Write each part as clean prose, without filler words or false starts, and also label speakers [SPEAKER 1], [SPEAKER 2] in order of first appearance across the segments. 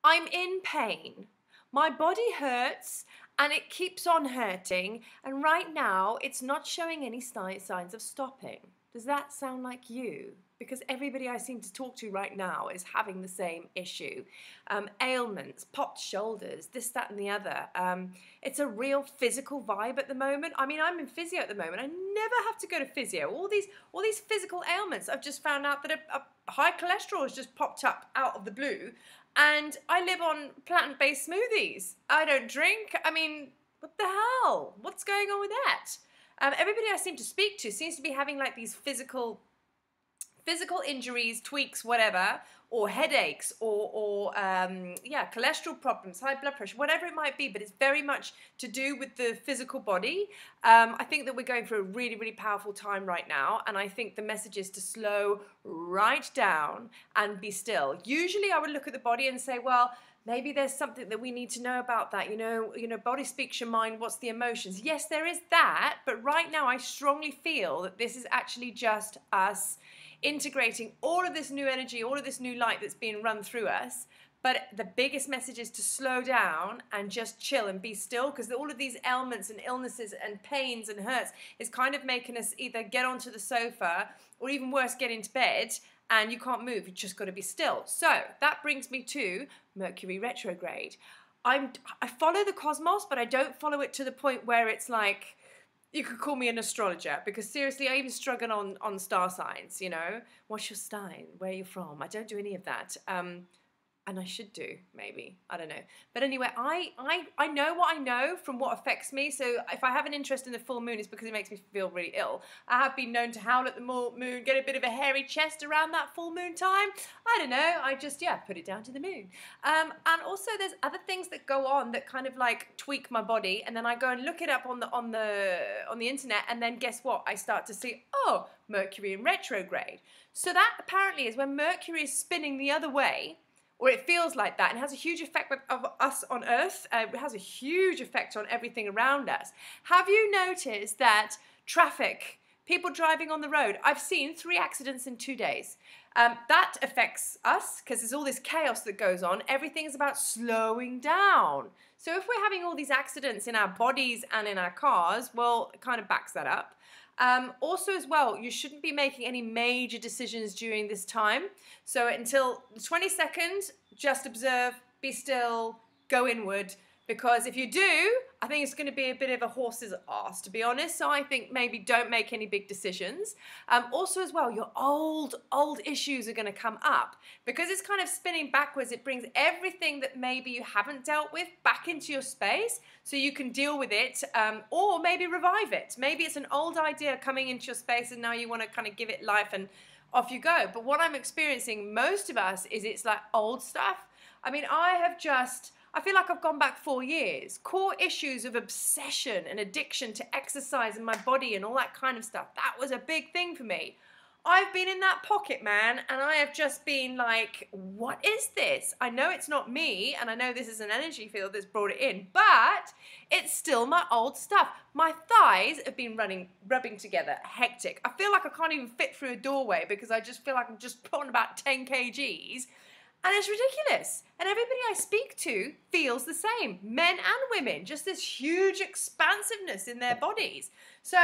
[SPEAKER 1] I'm in pain. My body hurts and it keeps on hurting, and right now it's not showing any signs of stopping. Does that sound like you? Because everybody I seem to talk to right now is having the same issue. Ailments, popped shoulders, this, that and the other. It's a real physical vibe at the moment. I mean, I'm in physio at the moment. I never have to go to physio. All these physical ailments, I've just found out that a high cholesterol has just popped up out of the blue. And I live on plant-based smoothies. I don't drink. I mean, what the hell? What's going on with that? Everybody I seem to speak to seems to be having like these physical injuries, tweaks, whatever, or headaches, or yeah, cholesterol problems, high blood pressure, whatever it might be, but it's very much to do with the physical body. I think that we're going through a really, really powerful time right now, and I think the message is to slow right down and be still. Usually I would look at the body and say, well, maybe there's something that we need to know about that. You know, body speaks your mind, what's the emotions? Yes, there is that, but right now I strongly feel that this is actually just us integrating all of this new energy, all of this new light that's being run through us. But the biggest message is to slow down and just chill and be still, because all of these ailments and illnesses and pains and hurts is kind of making us either get onto the sofa or even worse, get into bed and you can't move. You just got to be still. So that brings me to Mercury Retrograde. I follow the cosmos, but I don't follow it to the point where it's like, you could call me an astrologer, because seriously, I even struggle on star signs, you know. What's your sign? Where are you from? I don't do any of that. And I should do, maybe. I don't know. But anyway, I know what I know from what affects me. So if I have an interest in the full moon, it's because it makes me feel really ill. I have been known to howl at the moon, get a bit of a hairy chest around that full moon time. I don't know. I just, yeah, put it down to the moon. And also there's other things that go on that kind of like tweak my body. And then I go and look it up on the internet. And then guess what? I start to see, oh, Mercury in retrograde. So that apparently is when Mercury is spinning the other way, or it feels like that, and it has a huge effect of us on Earth. It has a huge effect on everything around us. Have you noticed that traffic, people driving on the road, I've seen 3 accidents in 2 days. That affects us because there's all this chaos that goes on. Everything's about slowing down. So if we're having all these accidents in our bodies and in our cars, well, it kind of backs that up. Also as well, you shouldn't be making any major decisions during this time. So until the 22nd, just observe, be still, go inward. Because if you do, I think it's going to be a bit of a horse's ass, to be honest. So I think maybe don't make any big decisions. Also as well, your old issues are going to come up. Because it's kind of spinning backwards, it brings everything that maybe you haven't dealt with back into your space so you can deal with it, or maybe revive it. Maybe it's an old idea coming into your space and now you want to kind of give it life and off you go. But what I'm experiencing, most of us, is it's like old stuff. I mean, I feel like I've gone back 4 years. Core issues of obsession and addiction to exercise and my body and all that kind of stuff. That was a big thing for me. I've been in that pocket, man, and I have just been like, what is this? I know it's not me, and I know this is an energy field that's brought it in, but it's still my old stuff. My thighs have been rubbing together, hectic. I feel like I can't even fit through a doorway because I just feel like I'm just put on about 10 kgs. And it's ridiculous. And everybody I speak to feels the same. Men and women. Just this huge expansiveness in their bodies. So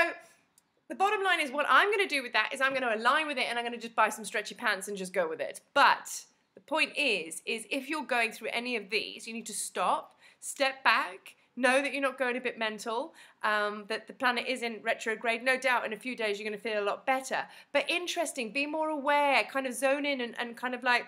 [SPEAKER 1] the bottom line is what I'm going to do with that is I'm going to align with it and I'm going to just buy some stretchy pants and just go with it. But the point is if you're going through any of these, you need to stop, step back, know that you're not going a bit mental, that the planet is in retrograde. No doubt in a few days you're going to feel a lot better. But interesting, be more aware, kind of zone in and kind of like,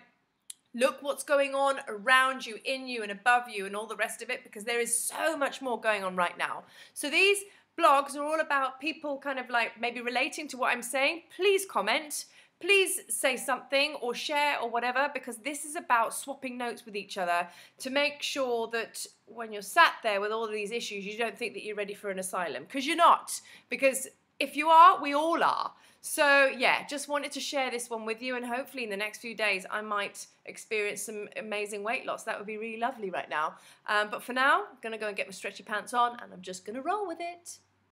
[SPEAKER 1] look what's going on around you, in you, and above you, and all the rest of it, because there is so much more going on right now. So these blogs are all about people kind of like maybe relating to what I'm saying. Please comment. Please say something or share or whatever, because this is about swapping notes with each other to make sure that when you're sat there with all of these issues, you don't think that you're ready for an asylum, because you're not. Because if you are, we all are. So yeah, just wanted to share this one with you, and hopefully in the next few days I might experience some amazing weight loss. That would be really lovely right now. But for now, I'm going to go and get my stretchy pants on and I'm just going to roll with it.